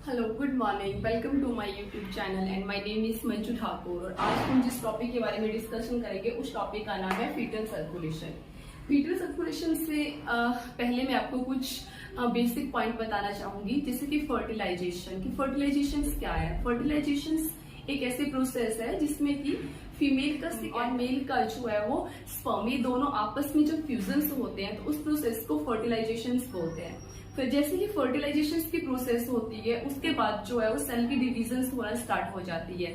Hello, good morning. Welcome to my YouTube channel and my name is Manju Thakur. और आज हम जिस टॉपिक के बारे में डिस्कशन करेंगे उस टॉपिक का नाम है फीटल सर्कुलेशन। फीटल सर्कुलेशन से पहले मैं आपको कुछ बेसिक पॉइंट बताना चाहूंगी, जैसे कि फर्टिलाइजेशन। कि फर्टिलाइजेशन क्या है? फर्टिलाइजेशन एक ऐसे प्रोसेस है जिसमें कि फीमेल का और मेल का जो है वो स्पर्म, ये दोनों आपस में जब फ्यूजन होते हैं तो उस प्रोसेस को फर्टिलाइजेशन बोलते हैं। फिर जैसे ही फर्टिलाइजेशन की प्रोसेस होती है उसके बाद जो है वो सेल की डिवीजन होना स्टार्ट हो जाती है।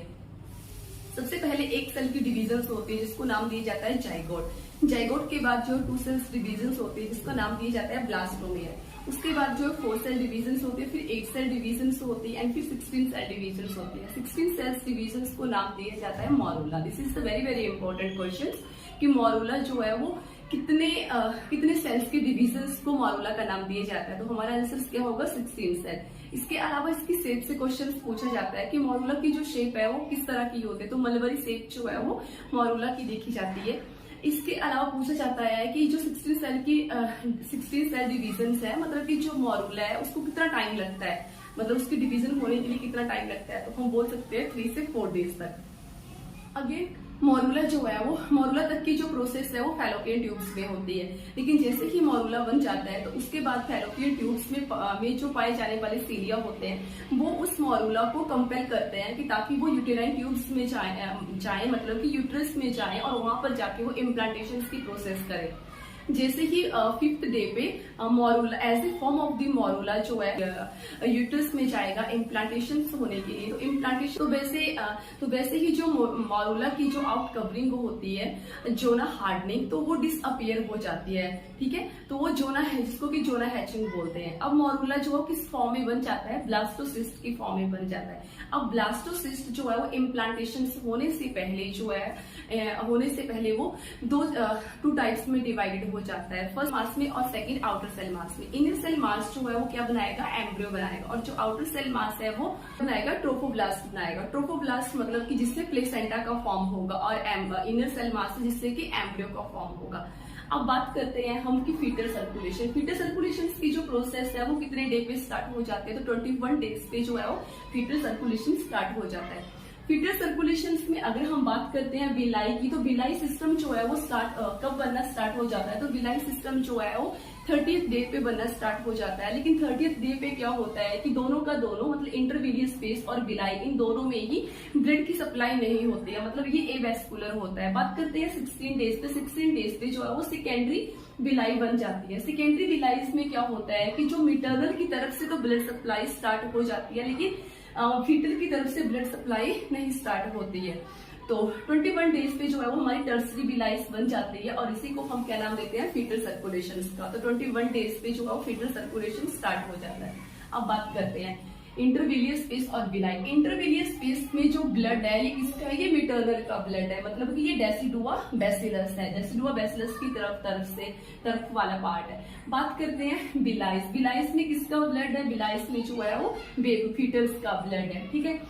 सबसे पहले एक सेल की डिवीजन होती है जिसको नाम दिया जाता है जाइगोट। जाइगोट के बाद जो 2 सेल्स डिवीजन होती है जिसका नाम दिया जाता है ब्लास्टोमियर। उसके बाद जो 4 सेल डिवीजन होती है, फिर 8 सेल डिवीजन होती है एंड फिर 16 सेल डिवीजन होती है। 16 सेल्स डिवीजन को नाम दिया जाता है morula. This is the very very important question कि मॉरूला जो है वो कितने सेल्स के डिवीजन को मॉरूला का नाम दिया जाता है। तो हमारा आंसर क्या होगा? 16 सेल। इसके अलावा इसकी शेप से क्वेश्चन पूछा जाता है कि मॉरूला की जो शेप है वो किस तरह की होती है। तो मलबरी शेप जो है वो मॉरूला की देखी जाती है। इसके अलावा पूछा जाता है कि जो 16 सेल डिवीजन है, मतलब कि जो मॉरूला है उसको कितना टाइम लगता है, मतलब उसकी डिवीजन होने के लिए कितना टाइम लगता है। तो हम बोल सकते हैं 3 से 4 डेज तक। अगेन मॉरूला जो है वो मॉरूला तक की जो प्रोसेस है वो फैलोपियन ट्यूब्स में होती है, लेकिन जैसे ही मॉरूला बन जाता है तो उसके बाद फैलोपियन ट्यूब्स में जो पाए जाने वाले सीलिया होते हैं वो उस मॉरूला को कंपेल करते हैं कि ताकि वो यूटेराइन ट्यूब्स में जाए, मतलब कि यूट्रस में जाए और वहां पर जाके वो इम्प्लांटेशन की प्रोसेस करे। जैसे ही 5th डे पे morula as a form of the morula जो है यूट्रस में जाएगा इम्प्लांटेशन होने के लिए। तो इम्प्लांटेशन तो वैसे ही जो मॉरूला की जो आउट कवरिंग होती है जोना हार्डनिंग, तो वो डिसअपियर हो जाती है। ठीक है, तो वो जोना है जिसको कि जोना हैचिंग बोलते हैं। अब मॉरूला जो किस फॉर्म में बन जाता है? ब्लास्टोसिस्ट की फॉर्म में बन जाता है। अब ब्लास्टोसिस्ट जो है वो इम्प्लांटेशन होने से पहले वो 2 टाइप्स में डिवाइडेड हो जाता है, फर्स्ट मास में और सेकंड आउटर सेल मास में। इनर सेल मास जो है वो क्या बनाएगा? एम्ब्रियो बनाएगा। और जो आउटर सेल मास है वो बनाएगा ट्रोफोब्लास्ट बनाएगा। ट्रोफोब्लास्ट मतलब कि जिससे प्लेसेंटा का फॉर्म होगा, और इनर सेल मास जिससे कि एम्ब्रियो का फॉर्म होगा। अब बात करते हैं हम कि फीटल सर्कुलेशन। फीटल सर्कुलेशन की जो प्रोसेस है वो कितने डे पे स्टार्ट हो जाते हैं? तो 21 डेज पे जो है वो फीटल सर्कुलेशन स्टार्ट हो जाता है। फीटल सर्कुलेशन में अगर हम बात करते हैं विलाई की, तो विलाई सिस्टम जो है वो कब बनना स्टार्ट हो जाता है? तो विलाई सिस्टम जो है वो 30th डे पे बनना स्टार्ट हो जाता है। लेकिन 30th डे पे क्या होता है कि दोनों मतलब इंटरवीलियस स्पेस और विलाई, इन दोनों में ही ब्लड की सप्लाई नहीं होती है, मतलब ये एवेस्कुलर होता है। बात करते हैं 16 डेज पे। 16 डेज पे जो है वो सेकेंडरी विलाई बन जाती है। सेकेंडरी विलाईज में क्या होता है कि जो मिटरनल की तरफ से तो ब्लड सप्लाई स्टार्ट हो जाती है, लेकिन फीटल की तरफ से ब्लड सप्लाई नहीं स्टार्ट होती है। तो 21 डेज पे जो है वो हमारी टर्सरी विलाइस बन जाती है और इसी को हम क्या नाम देते हैं? फीटल सर्कुलेशन का। तो 21 डेज पे जो है वो फीटल सर्कुलेशन स्टार्ट हो जाता है। अब बात करते हैं इंटरविलियस स्पेस और विलाई। इंटरविलियस स्पेस में जो ब्लड है ये किसका है? ये मिटरनल का ब्लड है, मतलब कि ये डेसिडुआ बैसिलस है। डेसिडुआ बैसिलस की तरफ वाला पार्ट है। बात करते हैं विलाइस। विलाइस में किसका ब्लड है? विलाइस में जो है वो फीटल्स का ब्लड है। ठीक है,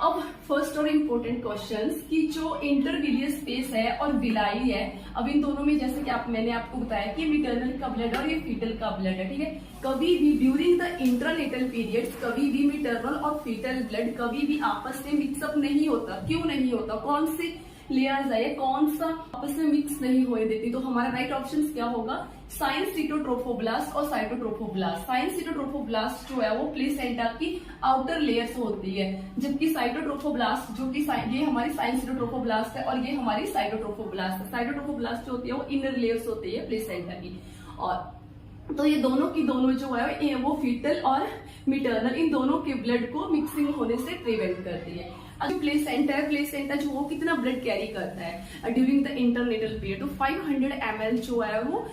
अब फर्स्ट और इम्पोर्टेंट क्वेश्चंस कि जो इंटरविलियस स्पेस है और विलाई है, अब इन दोनों में जैसे कि मैंने आपको बताया कि मिटरनल का ब्लड और ये फीटल का ब्लड है। ठीक है, कभी भी ड्यूरिंग द इंटरनेटल पीरियड्स कभी भी मिटरनल और फीटल ब्लड कभी भी आपस में मिक्सअप नहीं होता। क्यों नहीं होता? कौन से लेयर्स है, कौन सा आपस में मिक्स नहीं होने देती? तो हमारा राइट ऑप्शन क्या होगा? साइनोसिटोट्रोफोब्लास्ट और साइटोट्रोफोब्लास्ट। साइनोसिटोट्रोफोब्लास्ट जो है वो प्लेसेंटा की आउटर लेयर्स होती है, जबकि साइटोट्रोफोब्लास्ट जो कि ये हमारी साइनोसिटोट्रोफोब्लास्ट है और ये हमारी साइटोट्रोफोब्लास्ट है। साइटोट्रोफोब्लास्ट जो होती है वो इनर लेयर्स होती है प्लेसेंटा की। और तो ये दोनों की दोनों जो है वो फीटल और मिटरनल इन दोनों के ब्लड को मिक्सिंग होने से प्रिवेंट करती है। अब जो प्लेसेंटा जो वो कितना ब्लड कैरी करता है ड्यूरिंग द इंटरनेटल पीरियड? तो 500 ml जो है वो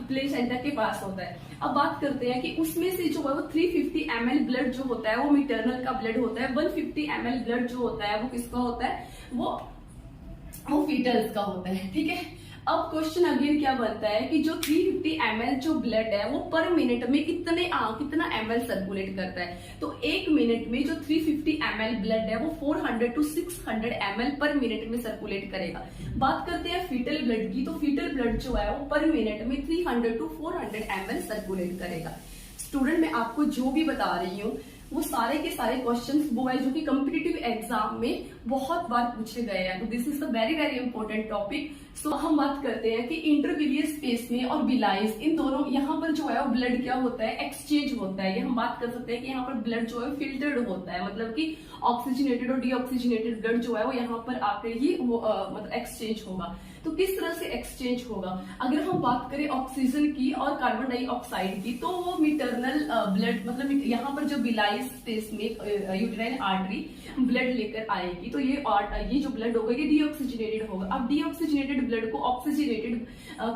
प्लेसेंटा के पास होता है। अब बात करते हैं कि उसमें से जो है वो 350 ml ब्लड जो होता है वो मिटरनल का ब्लड होता है। 150 ml ब्लड जो होता है वो किसका होता है? वो फीटल्स का होता है। ठीक है, अब क्वेश्चन अगेन क्या बनता है कि जो 350 ml जो ब्लड है वो पर मिनट में कितना ml सर्कुलेट करता है? तो 1 मिनट में जो 350 ml ब्लड है वो 400 to 600 ml पर मिनट में सर्कुलेट करेगा। बात करते हैं फीटल ब्लड की, तो फीटल ब्लड जो है वो पर मिनट में 300 to 400 ml सर्कुलेट करेगा। स्टूडेंट मैं आपको जो भी बता रही हूँ वो सारे के सारे क्वेश्चंस वो है जो कि कॉम्पिटिटिव एग्जाम में बहुत बार पूछे गए हैं। तो this is the very very important topic. So हम बात करते हैं कि इंटरमीडिएट स्पेस में और बिलाइज इन दोनों, यहाँ पर जो है वो ब्लड क्या होता है, एक्सचेंज होता है। ये हम बात कर सकते हैं कि यहाँ पर ब्लड जो है फिल्टर्ड होता है, मतलब कि ऑक्सीजनेटेड और डीऑक्सीजनेटेड ब्लड जो है वो यहाँ पर आकर ही वो मतलब एक्सचेंज होगा। तो किस तरह से एक्सचेंज होगा, अगर हम बात करें ऑक्सीजन की और कार्बन डाइऑक्साइड की, तो वो मिटरनल ब्लड मतलब यहाँ पर जो बिलाई स्पेस में यूटेराइन आर्टरी ब्लड लेकर आएगी, तो ये जो ब्लड होगा ये डीऑक्सीजनेटेड होगा। अब डीऑक्सीजनेटेड ब्लड को ऑक्सीजनेटेड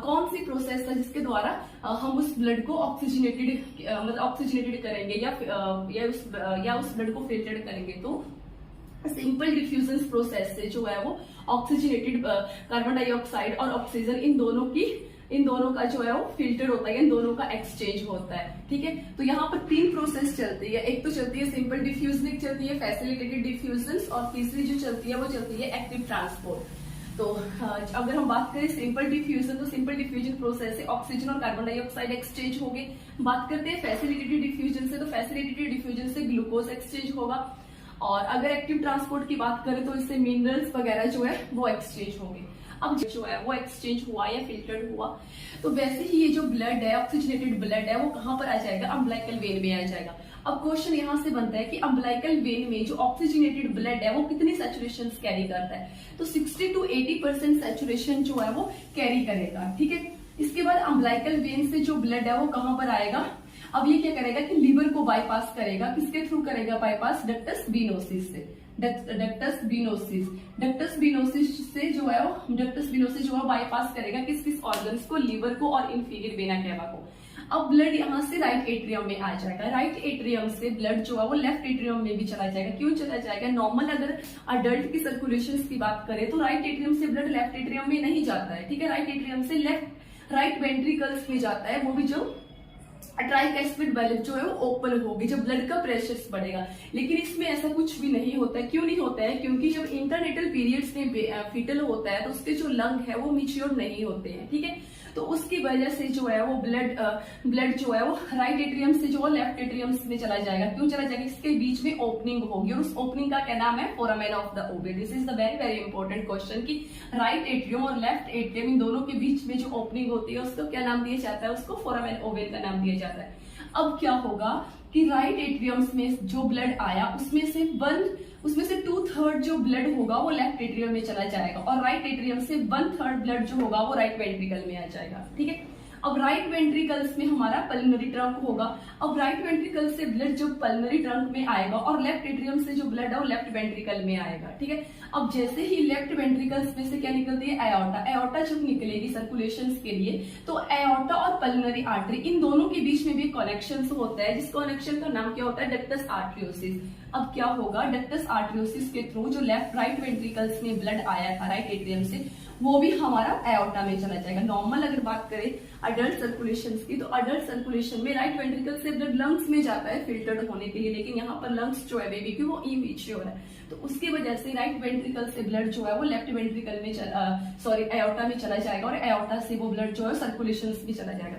कौन सी प्रोसेस है जिसके द्वारा हम उस ब्लड को ऑक्सीजनेटेड मतलब ऑक्सीजनेटेड करेंगे या उस ब्लड को फिल्टर्ड करेंगे, तो सिंपल डिफ्यूजन प्रोसेस से जो है वो ऑक्सीजनेटेड कार्बन डाइऑक्साइड और ऑक्सीजन इन दोनों का जो है वो फिल्टर होता है, इन दोनों का एक्सचेंज होता है। ठीक है, तो यहाँ पर 3 प्रोसेस चलती है। एक तो चलती है सिंपल डिफ्यूजन, चलती है फैसिलिटेटेड डिफ्यूजन, और तीसरी जो चलती है वो चलती है एक्टिव ट्रांसपोर्ट। तो अगर हम बात करें सिंपल डिफ्यूजन, तो सिंपल डिफ्यूजन प्रोसेस से ऑक्सीजन और कार्बन डाइऑक्साइड एक्सचेंज होंगे। बात करते हैं फैसिलिटेटेड डिफ्यूजन से, तो फैसिलिटेटेड डिफ्यूजन से ग्लूकोज एक्सचेंज होगा। और अगर एक्टिव ट्रांसपोर्ट की बात करें तो इससे मिनरल्स वगैरह जो है वो एक्सचेंज होंगे। अब जो है वो एक्सचेंज हुआ या फिल्टर्ड हुआ, तो वैसे ही ये जो ब्लड है, ऑक्सीजनेटेड ब्लड है, वो कहां पर आ जाएगा, अम्बिलिकल वेन में आ जाएगा। अब क्वेश्चन यहां से बनता है कि अम्बिलिकल वेन में जो ऑक्सीजनेटेड ब्लड है वो कितनी सैचुरेशन कैरी करता है, तो 60 to 80% सैचुरेशन जो है वो कैरी करेगा। ठीक है, इसके बाद अम्बिलिकल वेन से जो ब्लड है वो कहां पर आएगा, अब ये क्या करेगा कि लीवर को बाईपास करेगा, किसके थ्रू करेगा बाईपास, डक्टस विनोसिस से। डक्टस विनोसिस से जो है बाईपास करेगा किस ऑर्गन्स को, लीवर को और इंफीरियर वेना केवा को। अब ब्लड यहाँ से राइट एट्रियम में आ जाएगा, राइट एट्रियम से ब्लड जो है वो लेफ्ट एट्रियम में भी चला जाएगा। क्यों चला जाएगा, नॉर्मल अगर अडल्ट की सर्कुलेशन की बात करें तो राइट एट्रियम से ब्लड लेफ्ट एट्रियम में नहीं जाता है। ठीक है, राइट एट्रियम से राइट वेंट्रिकल्स में जाता है, वो भी जो ट्राइकैस्पिड वैल्व जो है वो ओपन होगी जब ब्लड का प्रेशर बढ़ेगा। लेकिन इसमें ऐसा कुछ भी नहीं होता है। क्यों नहीं होता है, क्योंकि जब इंटरनेटल पीरियड्स में फीटल होता है तो उसके जो लंग है वो मैच्योर नहीं होते हैं। ठीक है, तो उसकी वजह से जो है वो ब्लड जो है वो राइट एट्रियम से जो है लेफ्ट एट्रियम में चला जाएगा। क्यों चला जाएगा, इसके बीच में ओपनिंग होगी और उस ओपनिंग का क्या नाम है, foramen of the Oval. This is the very very important question कि राइट एट्रियम और लेफ्ट एट्रियम इन दोनों के बीच में जो ओपनिंग होती है उसको क्या नाम दिया जाता है, उसको फोरामेन ओवल का नाम दिया जाता है। अब क्या होगा कि राइट एट्रियम्स में जो ब्लड आया उसमें से 2/3 जो ब्लड होगा वो लेफ्ट एट्रियम में चला जाएगा और राइट एट्रियम से 1/3 ब्लड जो होगा वो राइट वेंट्रिकल में आ जाएगा। ठीक है, अब राइट वेंट्रिकल्स में हमारा पल्मोनरी ट्रंक होगा। अब राइट वेंट्रिकल से ब्लड जो पल्मोनरी ट्रंक में आएगा और लेफ्ट एट्रियम से जो ब्लड है वो लेफ्ट वेंट्रिकल में आएगा। ठीक है, अब जैसे ही लेफ्ट वेंट्रिकल्स में से क्या निकलती है, एओर्टा। एओर्टा जब निकलेगी सर्कुलेशन के लिए तो एओर्टा और पल्मोनरी आर्टरी इन दोनों के बीच में भी कनेक्शन होता है, जिस कनेक्शन का नाम क्या होता है, डक्टस आर्टरियोसिस। अब क्या होगा, डक्टस आर्टरियोसिस के थ्रू जो लेफ्ट राइट वेंट्रिकल्स में ब्लड आया था राइट एट्रियम से वो भी हमारा एओर्टा में चला जाएगा। नॉर्मल अगर बात करें अडल्ट सर्कुलेशन की, तो अडल्ट सर्कुलेशन में राइट वेंट्रिकल से ब्लड लंग्स में जाता है फिल्टर्ड होने के लिए, लेकिन यहाँ पर लंग्स जो है बेबी की वो इमेच्योर है, तो उसकी वजह से राइट वेंट्रिकल से ब्लड जो है वो लेफ्ट वेंट्रिकल में एओर्टा में चला जाएगा और एओर्टा से वो ब्लड जो है सर्कुलेशन में चला जाएगा।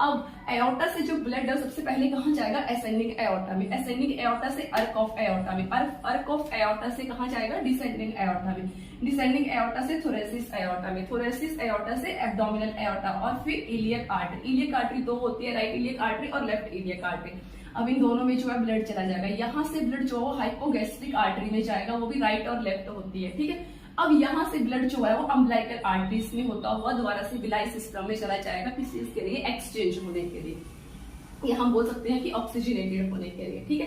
अब एओर्टा से जो ब्लड है सबसे पहले कहाँ जाएगा, असेंडिंग एओर्टा में। असेंडिंग एओर्टा से अर्क ऑफ एओर्टा में। अर्क ऑफ एओर्टा से कहाँ जाएगा, डिसेंडिंग एओर्टा में। डिसेंडिंग एओर्टा से थोरेसिस एओर्टा में। थोरेसिस एओर्टा से एब्डोमिनल एओर्टा और फिर इलियक आर्टरी। इलियक आर्टरी दो होती है, राइट इलियक आर्टरी और लेफ्ट इलियक आर्टरी। अब इन दोनों में जो है ब्लड चला जाएगा। यहाँ से ब्लड जो हाइपोगैस्ट्रिक आर्टरी में जाएगा, वो भी राइट और लेफ्ट होती है। ठीक है, अब यहाँ से ब्लड जो है वो अम्बिलिकल आर्टरीज में होता हुआ दोबारा से बिलाई सिस्टम में चला जाएगा, किस चीज के लिए, एक्सचेंज होने के लिए, ये हम बोल सकते हैं कि ऑक्सीजनेटेड होने के लिए। ठीक है,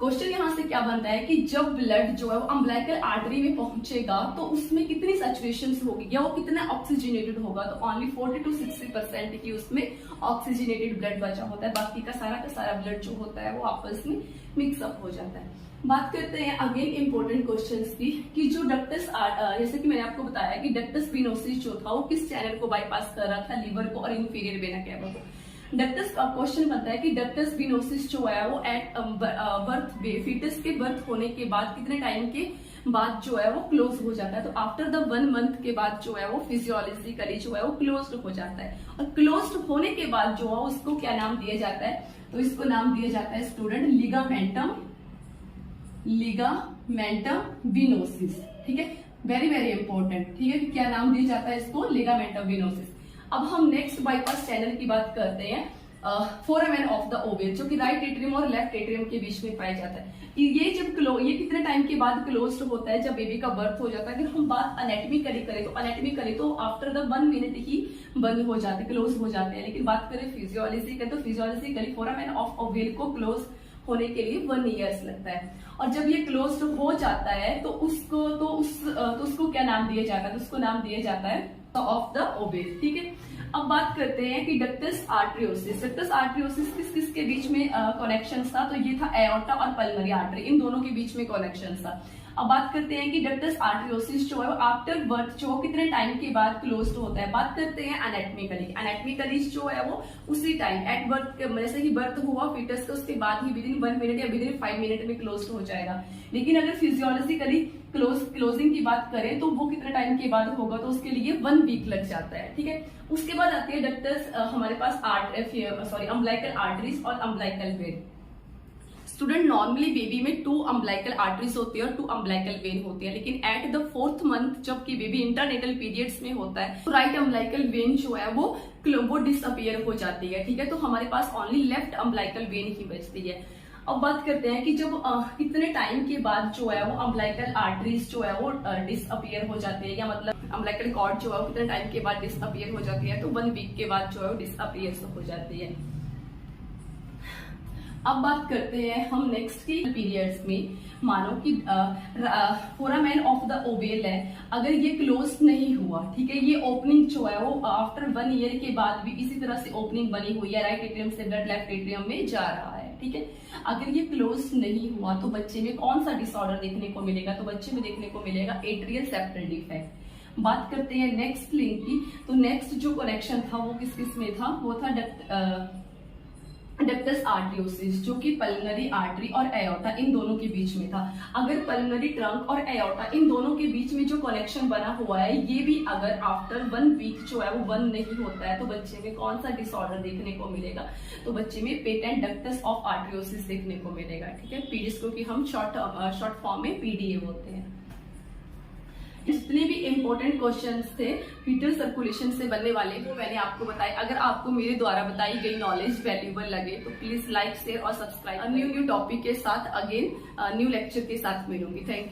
क्वेश्चन यहाँ से क्या बनता है कि जब ब्लड जो है वो अम्बिलिकल आर्टरी में पहुंचेगा तो उसमें कितनी सैचुरेशन होगी या वो कितना ऑक्सीजनेटेड होगा, तो ओनली 40 to 60% की उसमें ऑक्सीजनेटेड ब्लड बचा होता है, बाकी का सारा ब्लड जो होता है वो आपस में मिक्सअप हो जाता है। बात करते हैं अगेन इंपॉर्टेंट क्वेश्चंस की कि जो डक्टस जैसे कि मैंने आपको बताया कि डक्टस विनोसिस जो था वो किस चैनल को बाईपास कर रहा था, लीवर को और इंफीरियर वेना केवा को। डक्टस का क्वेश्चन बनता है कि डक्टस विनोसिस जो है वो एट बर्थ फीटस के बर्थ होने के बाद कितने टाइम के बाद जो है वो क्लोज हो जाता है, तो आफ्टर द 1 month के बाद जो है वो फिजियोलॉजिकली जो है वो क्लोज्ड हो जाता है। और क्लोज्ड होने के बाद जो है उसको क्या नाम दिया जाता है, तो इसको नाम दिया जाता है स्टूडेंट लिगामेंटम लिगामेंटम विनोसिस, ठीक है, वेरी वेरी इंपॉर्टेंट, ठीक है, कि क्या नाम दिया जाता है इसको, लिगामेंटम विनोसिस। अब हम नेक्स्ट बाईपास चैनल की बात करते हैं, फोरामेन ऑफ द ओवेल, जो कि राइट एट्रियम और लेफ्ट एट्रियम के बीच में पाया जाता है। ये ये कितने टाइम के बाद क्लोज होता है, जब बेबी का बर्थ हो जाता है। अगर हम बात अनेटमिकली तो आफ्टर द 1 मिनट ही बंद हो जाते, क्लोज हो जाते हैं। लेकिन बात करें फिजियोलॉजिकली, तो फिजियोलॉजिकली फोरामेन ऑफ ओवेल को क्लोज होने के लिए 1 ईयर्स लगता है। और जब ये क्लोज हो जाता है तो उसको क्या नाम दिया जाता है, तो उसको नाम दिया जाता है ऑफ द ओवेल, ठीक है। अब बात करते हैं कि डक्टस आर्टरियोसिस। डक्टस आर्टरियोसिस किस किस के बीच में कनेक्शन था, तो ये था एओर्टा और पल्मोनरी आर्टरी, इन दोनों के बीच में कनेक्शन था। अब बात करते हैं कि डक्टस आर्टरियोसिस जो है आफ्टर बर्थ जो कितने टाइम के बाद क्लोज होता है। बात करते हैं एनाटमिकली जो है वो उसी टाइम एट बर्थ, जैसे ही बर्थ हुआ फीटस का, उसके बाद ही विदिन 1 मिनट या विदिन 5 मिनट में क्लोज हो जाएगा। लेकिन अगर फिजियोलॉजिकली क्लोजिंग की बात करें तो वो कितने टाइम के बाद होगा, तो उसके लिए 1 वीक लग जाता है, ठीक है। उसके बाद आती है डक्टस, हमारे पास अम्बिलिकल आर्टरीज और umbilical when. Student, normally baby में 2 अम्बिलिकल आर्टरीज होती है और 2 अम्बिलिकल वेन होती है। लेकिन एट द 4th मंथ जबकि बेबी इंटरनेटल पीरियड्स में होता है, तो राइट अम्बिलिकल वेन जो है वो डिसअपियर हो जाती है, ठीक है। तो हमारे पास ओनली लेफ्ट अम्बिलिकल वेन ही बचती है। अब बात करते हैं कि जब कितने टाइम के बाद जो है वो अम्बिलिकल आर्टरीज जो है वो डिसअपियर हो जाती है, या मतलब अम्बिलिकल कॉर्ड जो है वो कितने टाइम के बाद डिसअपियर हो जाती है, तो 1 वीक के बाद जो है वो डिसअपियर हो जाती है। अब बात करते हैं हम नेक्स्ट की पीरियड्स में, मानो कि फोरामेन ऑफ द ओवेल है, अगर ये क्लोज नहीं हुआ, ठीक है, ये ओपनिंग जो है वो आफ्टर 1 ईयर के बाद भी इसी तरह से ओपनिंग बनी हुई है, राइट एट्रियम से ब्लड लेफ्ट एट्रियम में जा रहा है, ठीक है। अगर ये क्लोज नहीं हुआ तो बच्चे में कौन सा डिसऑर्डर देखने को मिलेगा, तो बच्चे में देखने को मिलेगा एट्रियल सेप्टल डिफेक्ट। बात करते हैं नेक्स्ट लिंक की, तो नेक्स्ट जो कनेक्शन था वो किस किस में था, वो था डक्टस आर्टरियोसिस, जो कि पल्मोनरी आर्टरी और एओर्टा इन दोनों के बीच में था। अगर पल्मोनरी ट्रंक और एओर्टा इन दोनों के बीच में जो कनेक्शन बना हुआ है, ये भी अगर आफ्टर 1 वीक जो है वो बंद नहीं होता है, तो बच्चे में कौन सा डिसऑर्डर देखने को मिलेगा, तो बच्चे में पेटेंट डक्टस ऑफ आर्टरियोसिस देखने को मिलेगा, ठीक है। जिसको कि हम शॉर्ट फॉर्म में पीडीए बोलते हैं। जितने भी इंपॉर्टेंट क्वेश्चंस थे फीटल सर्कुलेशन से बनने वाले, वो मैंने आपको बताए। अगर आपको मेरे द्वारा बताई गई नॉलेज वैल्यूएबल लगे तो प्लीज लाइक, शेयर और सब्सक्राइब। न्यू टॉपिक के साथ अगेन न्यू लेक्चर के साथ मिलूंगी। Thank you.